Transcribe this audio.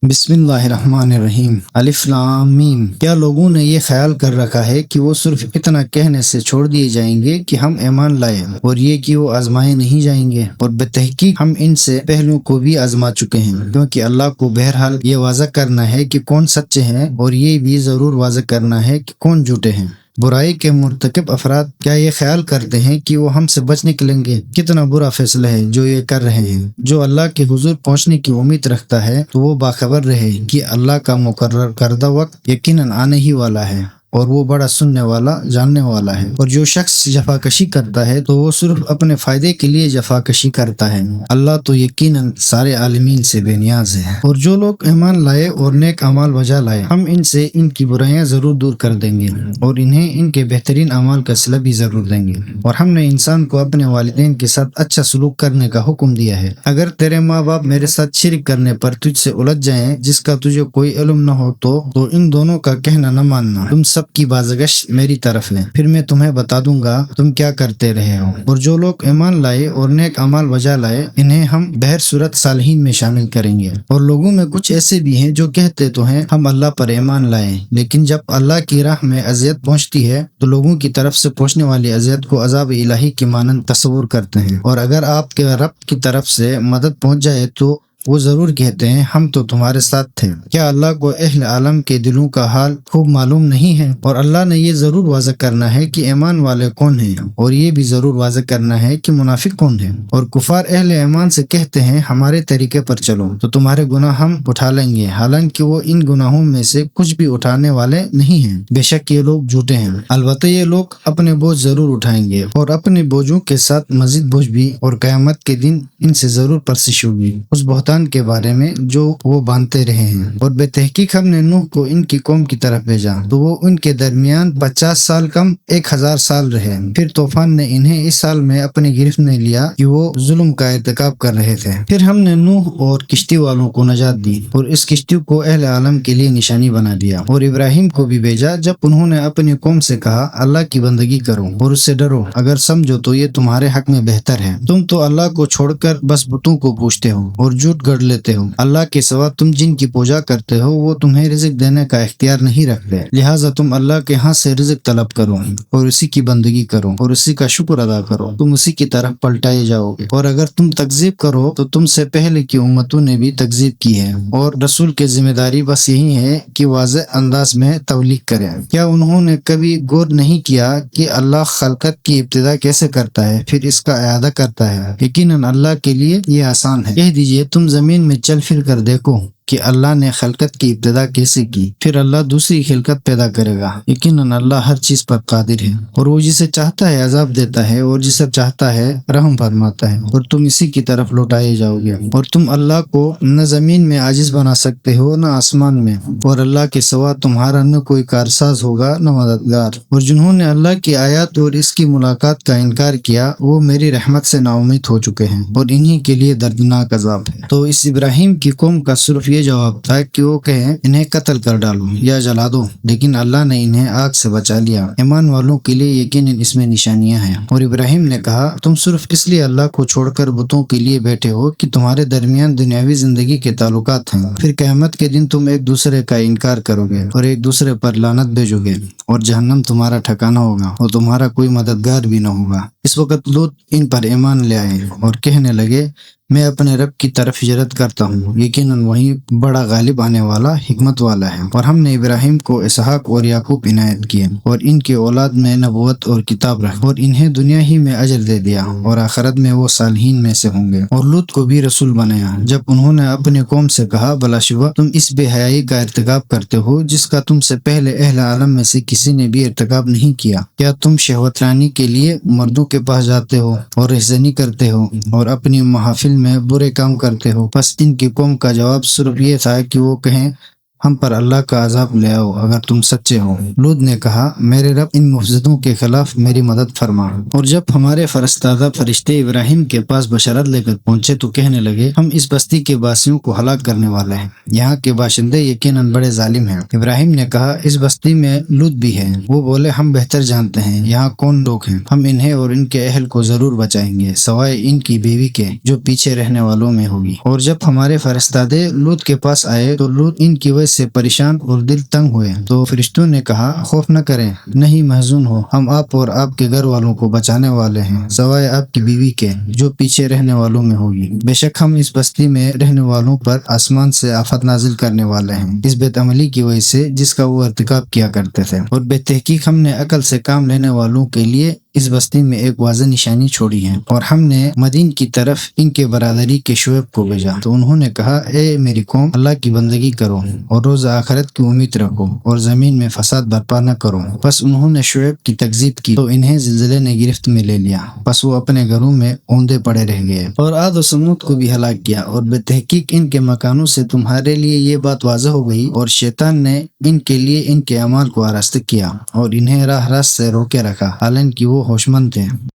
بسم اللہ الرحمن الرحیم الف لام میم۔ کیا لوگوں نے یہ خیال کر رکھا ہے کہ وہ صرف اتنا کہنے سے چھوڑ دیے جائیں گے کہ ہم ایمان لائے، اور یہ کہ وہ آزمائے نہیں جائیں گے؟ اور بتحقیق ہم ان سے پہلوں کو بھی آزما چکے ہیں، کیونکہ اللہ کو بہرحال یہ واضح کرنا ہے کہ کون سچے ہیں، اور یہ بھی ضرور واضح کرنا ہے کہ کون جھوٹے ہیں۔ برائی کے مرتکب افراد کیا یہ خیال کرتے ہیں کہ وہ ہم سے بچ نکلیں گے؟ کتنا برا فیصلہ ہے جو یہ کر رہے ہیں۔ جو اللہ کے حضور پہنچنے کی امید رکھتا ہے تو وہ باخبر رہے کہ اللہ کا مقرر کردہ وقت یقیناً آنے ہی والا ہے، اور وہ بڑا سننے والا جاننے والا ہے۔ اور جو شخص جفاکشی کرتا ہے تو وہ صرف اپنے فائدے کے لیے جفاکشی کرتا ہے، اللہ تو یقیناً سارے عالمین سے بے نیاز ہے۔ اور جو لوگ ایمان لائے اور نیک اعمال بجا لائے، ہم ان سے ان کی برائیاں ضرور دور کر دیں گے، اور انہیں ان کے بہترین اعمال کا صلہ بھی ضرور دیں گے۔ اور ہم نے انسان کو اپنے والدین کے ساتھ اچھا سلوک کرنے کا حکم دیا ہے۔ اگر تیرے ماں باپ میرے ساتھ شرک کرنے پر تجھ سے الجھ جائیں جس کا تجھے کوئی علم نہ ہو تو ان دونوں کا کہنا نہ ماننا، تم سب کی بازگشت میری طرف ہے، پھر میں تمہیں بتا دوں گا تم کیا کرتے رہے ہو۔ اور جو لوگ ایمان لائے اور نیک اعمال بجا لائے، انہیں ہم بہر صورت صالحین میں شامل کریں گے۔ اور لوگوں میں کچھ ایسے بھی ہیں جو کہتے تو ہیں ہم اللہ پر ایمان لائے، لیکن جب اللہ کی راہ میں اذیت پہنچتی ہے تو لوگوں کی طرف سے پہنچنے والی اذیت کو عذاب الہی کے مانند تصور کرتے ہیں۔ اور اگر آپ کے رب کی طرف سے مدد پہنچ جائے تو وہ ضرور کہتے ہیں ہم تو تمہارے ساتھ تھے۔ کیا اللہ کو اہل عالم کے دلوں کا حال خوب معلوم نہیں ہے؟ اور اللہ نے یہ ضرور واضح کرنا ہے کہ ایمان والے کون ہیں، اور یہ بھی ضرور واضح کرنا ہے کہ منافق کون ہیں۔ اور کفار اہل ایمان سے کہتے ہیں ہمارے طریقے پر چلو تو تمہارے گناہ ہم اٹھا لیں گے، حالانکہ وہ ان گناہوں میں سے کچھ بھی اٹھانے والے نہیں ہیں۔ بے شک یہ لوگ جھوٹے ہیں، البتہ یہ لوگ اپنے بوجھ ضرور اٹھائیں گے، اور اپنے بوجھوں کے ساتھ مزید بوجھ بھی، اور قیامت کے دن ان سے ضرور پرسش ہوگی اس بہتان کے بارے میں جو وہ باندھتے رہے ہیں۔ اور بے تحقیق ہم نے نوح کو ان کی قوم کی طرف بھیجا تو وہ ان کے درمیان 50 سال کم 1000 سال رہے۔ پھر طوفان نے انہیں اس سال میں اپنی گرفت میں لیا کہ وہ ظلم کا ارتکاب کر رہے تھے۔ پھر ہم نے نوح اور کشتی والوں کو نجات دی، اور اس کشتی کو اہل عالم کے لیے نشانی بنا دیا۔ اور ابراہیم کو بھی بھیجا جب انہوں نے اپنی قوم سے کہا اللہ کی بندگی کرو اور اس سے ڈرو، اگر سمجھو تو یہ تمہارے حق میں بہتر ہے۔ تم تو اللہ کو چھوڑ کر بس بتوں کو پوجتے ہو اور جھوٹ گڑھ لیتے ہو، اللہ کے سوا تم جن کی پوجا کرتے ہو وہ تمہیں رزق دینے کا اختیار نہیں رکھتے، لہٰذا تم اللہ کے ہاں سے رزق طلب کرو اور اسی کی بندگی کرو اور اسی کا شکر ادا کرو، تم اسی کی طرف پلٹائے جاؤ گے۔ اور اگر تم تکذیب کرو تو تم سے پہلے کی امتوں نے بھی تکذیب کی ہے، اور رسول کی ذمہ داری بس یہی ہے کہ واضح انداز میں تبلیغ کرے۔ کیا انہوں نے کبھی غور نہیں کیا کہ اللہ خلقت کی ابتدا کیسے کرتا ہے پھر اس کا اعادہ کرتا ہے؟ یقیناً اللہ کے لیے یہ آسان ہے۔ کہہ دیجئے تم زمین میں چل پھر کر دیکھو کہ اللہ نے خلقت کی ابتدا کیسے کی، پھر اللہ دوسری خلقت پیدا کرے گا۔ یقیناً اللہ ہر چیز پر قادر ہے، اور وہ جسے چاہتا ہے عذاب دیتا ہے اور جسے چاہتا ہے رحم فرماتا ہے، اور تم اسی کی طرف لوٹائے جاؤ گے۔ اور تم اللہ کو نہ زمین میں عاجز بنا سکتے ہو نہ آسمان میں، اور اللہ کے سوا تمہارا نہ کوئی کارساز ہوگا نہ مددگار۔ اور جنہوں نے اللہ کی آیات اور اس کی ملاقات کا انکار کیا وہ میری رحمت سے نا امید ہو چکے ہیں، اور انہی کے لیے دردناک عذاب ہے۔ تو اس ابراہیم کی قوم کا صرف یہ جواب تھا کہ وہ کہیں انہیں قتل کر ڈالو یا جلا دو، لیکن اللہ نے انہیں آگ سے بچا لیا۔ ایمان والوں کے لیے یقیناً اس میں نشانیاں ہیں۔ اور ابراہیم نے کہا تم صرف اس لیے اللہ کو چھوڑ کر بتوں کے لیے بیٹھے ہو کہ تمہارے درمیان دنیاوی زندگی کے تعلقات ہیں، پھر قیامت کے دن تم ایک دوسرے کا انکار کرو گے اور ایک دوسرے پر لعنت بھیجو گے، اور جہنم تمہارا ٹھکانہ ہوگا اور تمہارا کوئی مددگار بھی نہ ہوگا۔ اس وقت لوط ان پر ایمان لے آئے اور کہنے لگے میں اپنے رب کی طرف ہجرت کرتا ہوں، یقیناً وہی بڑا غالب آنے والا حکمت والا ہے۔ اور ہم نے ابراہیم کو اسحاق اور یعقوب عنایت کیے، اور ان کے اولاد میں نبوت اور کتاب رکھ، اور انہیں دنیا ہی میں اجر دے دیا، اور آخرت میں وہ صالحین میں سے ہوں گے۔ اور لوط کو بھی رسول بنایا جب انہوں نے اپنی قوم سے کہا بلا شبہ تم اس بے حیائی کا ارتکاب کرتے ہو جس کا تم سے پہلے اہل عالم میں سے کسی نے بھی ارتکاب نہیں کیا۔ کیا تم شہوت رانی کے لیے مردوں کے پاس جاتے ہو اور رہزنی کرتے ہو اور اپنی محافل میں برے کام کرتے ہو؟ بس ان کی قوم کا جواب صرف یہ تھا کہ وہ کہیں ہم پر اللہ کا عذاب لے آؤ اگر تم سچے ہو۔ لوط نے کہا میرے رب ان مفسدوں کے خلاف میری مدد فرما۔ اور جب ہمارے فرستادہ فرشتے ابراہیم کے پاس بشارت لے کر پہنچے تو کہنے لگے ہم اس بستی کے باسیوں کو ہلاک کرنے والے ہیں، یہاں کے باشندے یقیناً بڑے ظالم ہیں۔ ابراہیم نے کہا اس بستی میں لوط بھی ہے۔ وہ بولے ہم بہتر جانتے ہیں یہاں کون لوگ ہیں، ہم انہیں اور ان کے اہل کو ضرور بچائیں گے سوائے ان کی بیوی کے جو پیچھے رہنے والوں میں ہوگی۔ اور جب ہمارے فرستادے لوط کے پاس آئے تو لوط ان کی وجہ سے پریشان اور دل تنگ ہوئے، تو فرشتوں نے کہا خوف نہ کریں، نہیں محزون ہو، ہم آپ اور آپ کے گھر والوں کو بچانے والے ہیں سوائے آپ کی بیوی کے جو پیچھے رہنے والوں میں ہوگی۔ بے شک ہم اس بستی میں رہنے والوں پر آسمان سے آفت نازل کرنے والے ہیں اس بد عملی کی وجہ سے جس کا وہ ارتکاب کیا کرتے تھے، اور بے تحقیق ہم نے عقل سے کام لینے والوں کے لیے اس بستی میں ایک واضح نشانی چھوڑی ہے۔ اور ہم نے مدین کی طرف ان کے برادری کے شعیب کو بھیجا تو انہوں نے کہا اے میری قوم اللہ کی بندگی کرو اور روز آخرت کی امید رکھو اور زمین میں فساد برپا نہ کرو۔ بس انہوں نے شعیب کی تکذیب کی تو انہیں زلزلے نے گرفت میں لے لیا، بس وہ اپنے گھروں میں اوندے پڑے رہ گئے۔ اور عاد و سمود کو بھی ہلاک کیا، اور بے تحقیق ان کے مکانوں سے تمہارے لیے یہ بات واضح ہو گئی، اور شیطان نے ان کے لیے ان کے اعمال کو آراستہ کیا اور انہیں راہ راست سے روکے رکھا حالانکہ وہ ہوش مند تھے۔